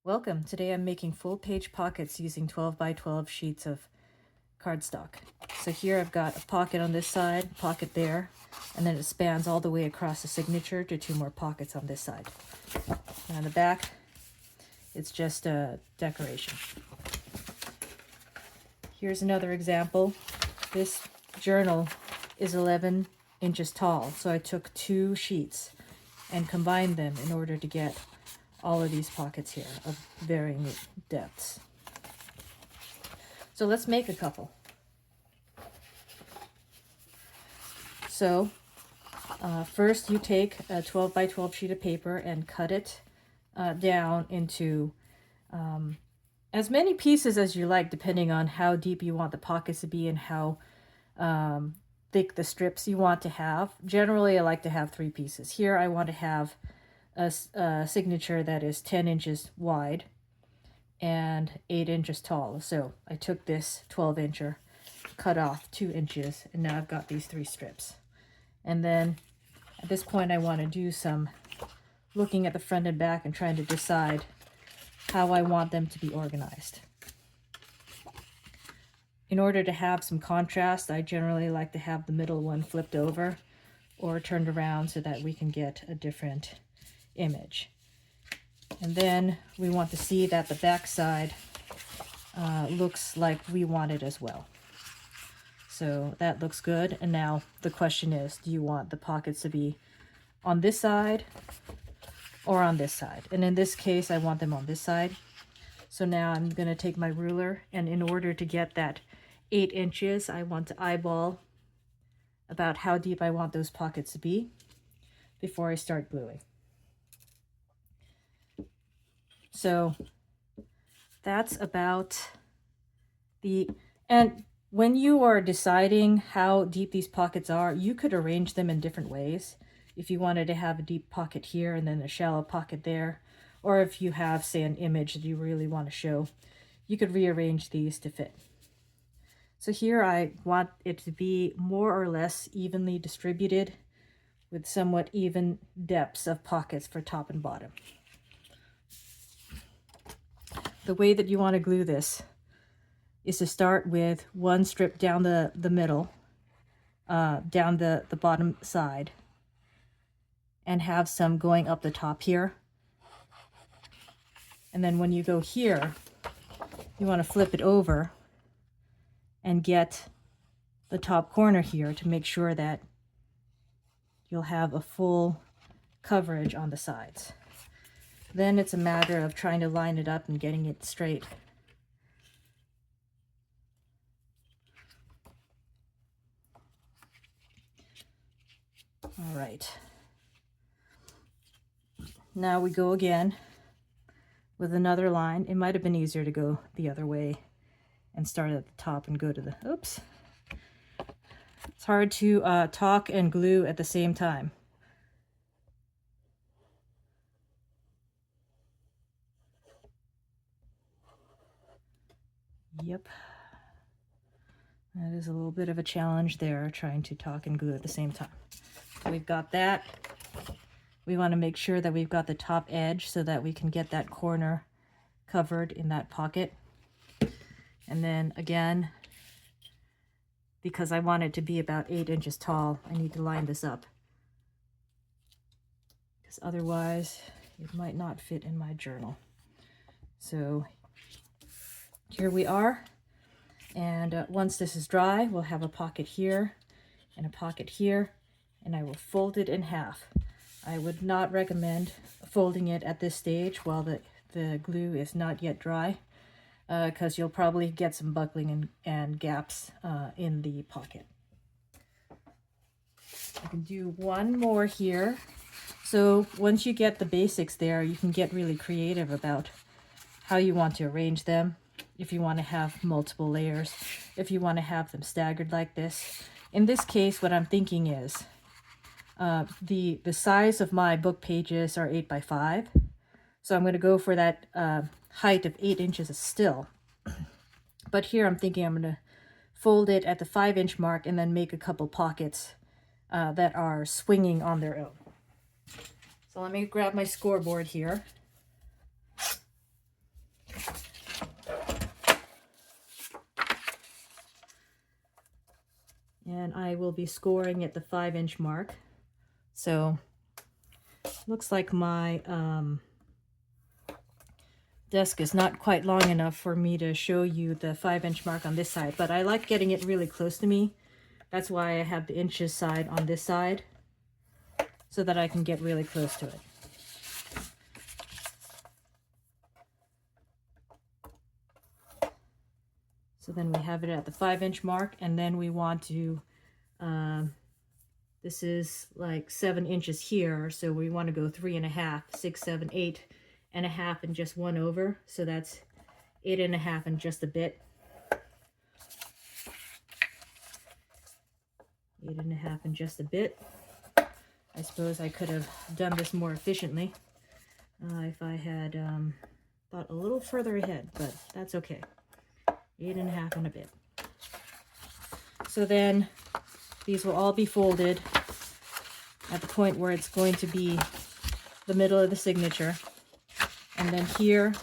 Welcome. Today I'm making full page pockets using 12 by 12 sheets of cardstock. So here I've got a pocket on this side, pocket there, and then it spans all the way across the signature to two more pockets on this side. And on the back, it's just a decoration. Here's another example. This journal is 11 inches tall, so I took two sheets and combined them in order to get all of these pockets here of varying depths. So let's make a couple. So first you take a 12 by 12 sheet of paper and cut it down into as many pieces as you like, depending on how deep you want the pockets to be and how thick the strips you want to have. Generally, I like to have 3 pieces. Here I want to have a signature that is 10 inches wide and 8 inches tall. So I took this 12 incher, cut off 2 inches, and now I've got these 3 strips. And then at this point I want to do some looking at the front and back and trying to decide how I want them to be organized. In order to have some contrast, I generally like to have the middle one flipped over or turned around so that we can get a different image. And then we want to see that the back side looks like we want it as well. So that looks good. And now the question is, do you want the pockets to be on this side or on this side? And in this case, I want them on this side. So now I'm going to take my ruler, and in order to get that 8 inches, I want to eyeball about how deep I want those pockets to be before I start gluing. So that's about and when you are deciding how deep these pockets are, you could arrange them in different ways. If you wanted to have a deep pocket here and then a shallow pocket there, or if you have, say, an image that you really want to show, you could rearrange these to fit. So here I want it to be more or less evenly distributed with somewhat even depths of pockets for top and bottom. The way that you want to glue this is to start with one strip down the middle, down the bottom side, and have some going up the top here. And then when you go here, you want to flip it over and get the top corner here to make sure that you'll have a full coverage on the sides. Then it's a matter of trying to line it up and getting it straight. All right. Now we go again with another line. It might have been easier to go the other way and start at the top and go to the, oops. It's hard to talk and glue at the same time. Yep. That is a little bit of a challenge there, trying to talk and glue at the same time. So we've got that. We want to make sure that we've got the top edge so that we can get that corner covered in that pocket. And then again, because I want it to be about 8 inches tall, I need to line this up, because otherwise it might not fit in my journal. So here we are, and once this is dry, we'll have a pocket here and a pocket here, and I will fold it in half. I would not recommend folding it at this stage while the glue is not yet dry, because you'll probably get some buckling and gaps in the pocket. I can do one more here. So once you get the basics there, you can get really creative about how you want to arrange them. If you want to have multiple layers, if you want to have them staggered like this. In this case, what I'm thinking is the size of my book pages are 8 by 5. So I'm going to go for that height of 8 inches still. But here I'm thinking I'm going to fold it at the 5-inch mark and then make a couple pockets that are swinging on their own. So let me grab my scoreboard here. and I will be scoring at the 5-inch mark. So looks like my desk is not quite long enough for me to show you the 5-inch mark on this side, but I like getting it really close to me. That's why I have the inches side on this side, so that I can get really close to it. So then we have it at the 5-inch mark, and then we want to, this is like 7 inches here, so we want to go 3.5, 6, 7, 8.5, and just 1 over. So that's 8.5 and just a bit. 8.5 and just a bit. I suppose I could have done this more efficiently if I had thought a little further ahead, but that's okay. 8.5 and a bit. So then these will all be folded at the point where it's going to be the middle of the signature. And then here,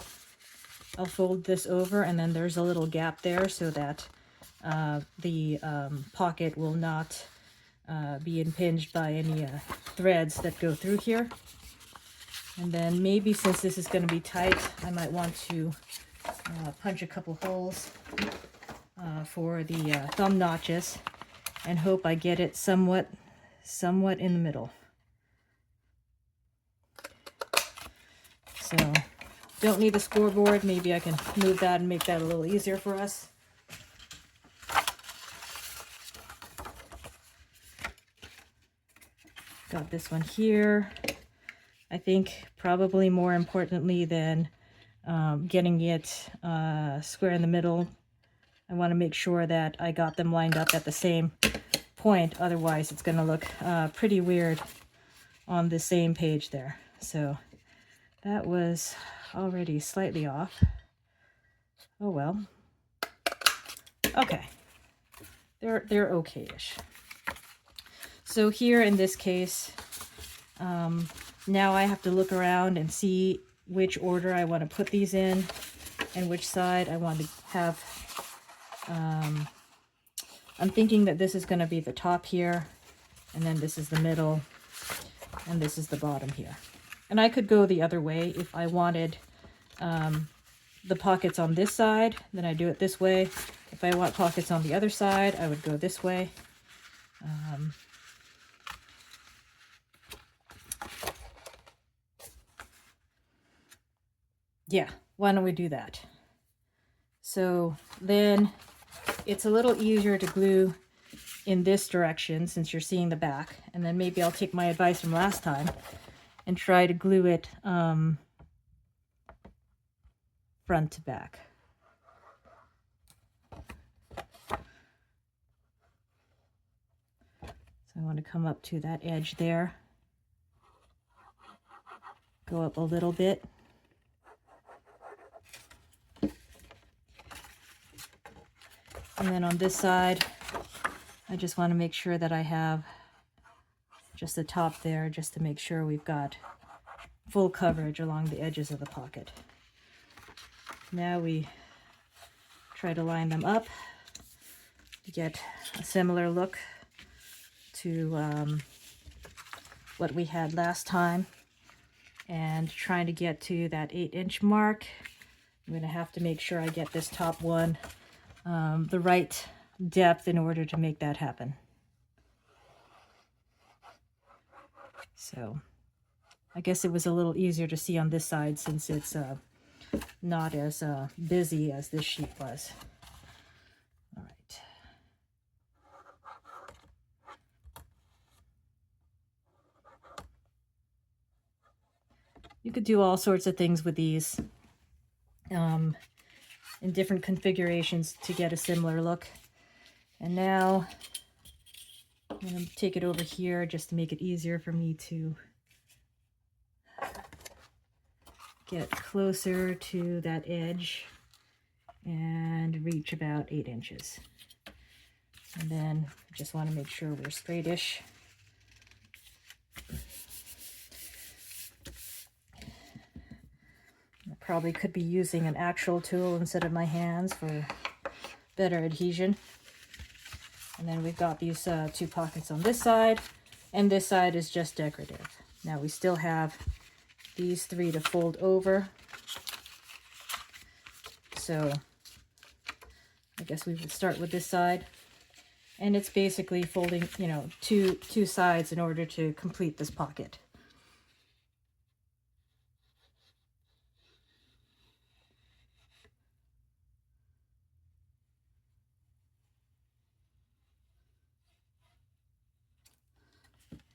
I'll fold this over, and then there's a little gap there so that the pocket will not be impinged by any threads that go through here. And then maybe, since this is going to be tight, I might want to punch a couple holes for the thumb notches, and hope I get it somewhat in the middle. So don't need the scoreboard. Maybe I can move that and make that a little easier for us. Got this one here. I think probably more importantly than getting it square in the middle, I want to make sure that I got them lined up at the same point. Otherwise, it's going to look pretty weird on the same page there. So that was already slightly off. Oh well. Okay. They're okay-ish. So here in this case, now I have to look around and see which order I want to put these in and which side I want to have. I'm thinking that this is going to be the top here, and then this is the middle, and this is the bottom here. And I could go the other way if I wanted the pockets on this side, then I do it this way. If I want pockets on the other side, I would go this way. Yeah, why don't we do that? So then it's a little easier to glue in this direction since you're seeing the back. And then maybe I'll take my advice from last time and try to glue it front to back. So I want to come up to that edge there. Go up a little bit. And then on this side, I just want to make sure that I have just the top there, just to make sure we've got full coverage along the edges of the pocket. Now we try to line them up to get a similar look to what we had last time. And trying to get to that 8-inch mark, I'm going to have to make sure I get this top one the right depth in order to make that happen. So I guess it was a little easier to see on this side since it's not as busy as this sheet was. All right. You could do all sorts of things with these in different configurations to get a similar look. And now I'm going to take it over here just to make it easier for me to get closer to that edge and reach about 8 inches. And then I just want to make sure we're straightish. I probably could be using an actual tool instead of my hands for better adhesion. And then we've got these 2 pockets on this side, and this side is just decorative. Now we still have these 3 to fold over. So I guess we would start with this side. And it's basically folding, you know, two sides in order to complete this pocket.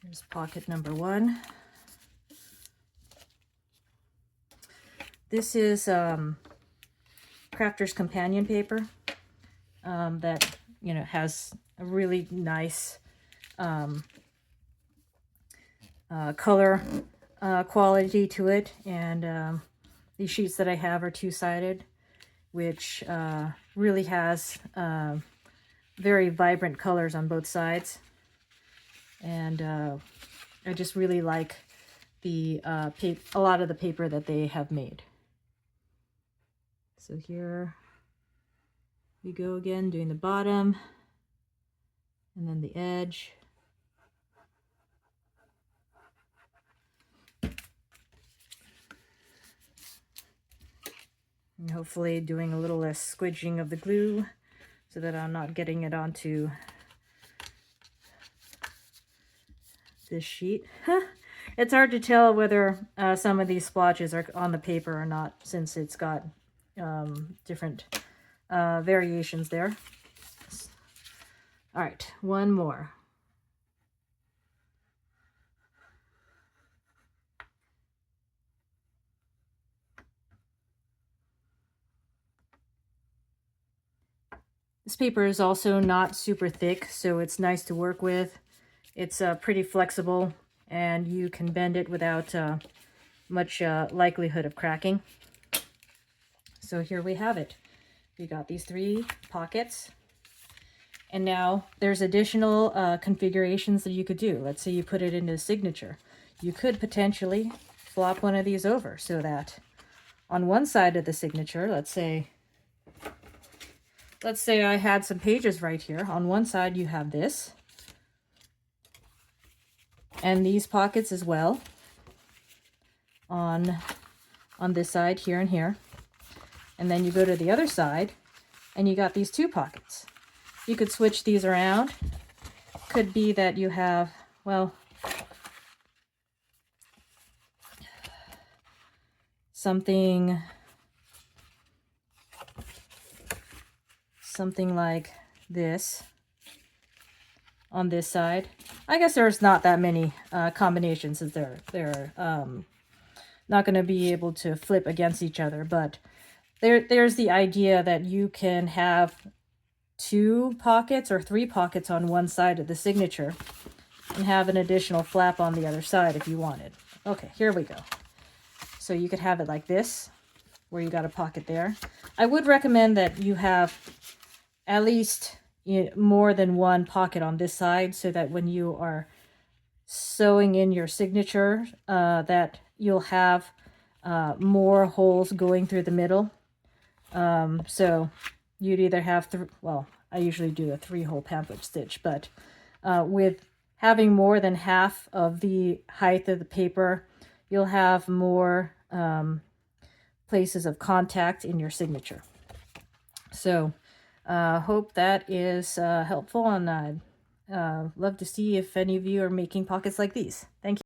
Here's pocket number 1. This is Crafter's Companion paper that, you know, has a really nice color quality to it. And these sheets that I have are 2-sided, which really has very vibrant colors on both sides. And I just really like the a lot of the paper that they have made. So here we go again, doing the bottom and then the edge. And hopefully doing a little less squidging of the glue so that I'm not getting it onto this sheet. It's hard to tell whether some of these splotches are on the paper or not, since it's got different variations there. All right, one more. This paper is also not super thick, so it's nice to work with. It's pretty flexible, and you can bend it without much likelihood of cracking. So here we have it. We got these 3 pockets. And now there's additional configurations that you could do. Let's say you put it into a signature. You could potentially flop one of these over so that on one side of the signature, let's say I had some pages right here. On one side you have this, and these pockets as well on this side here and here. And then you go to the other side and you got these 2 pockets. You could switch these around. Could be that you have, well, something like this on this side. I guess there's not that many combinations, as they're not going to be able to flip against each other, but there's the idea that you can have 2 pockets or 3 pockets on one side of the signature and have an additional flap on the other side if you wanted. Okay, here we go. So you could have it like this, where you got a pocket there. I would recommend that you have at least more than 1 pocket on this side, so that when you are sewing in your signature, that you'll have more holes going through the middle. So you'd either have, well, I usually do a 3-hole pamphlet stitch, but with having more than half of the height of the paper, you'll have more places of contact in your signature. So hope that is helpful, and I'd love to see if any of you are making pockets like these. Thank you.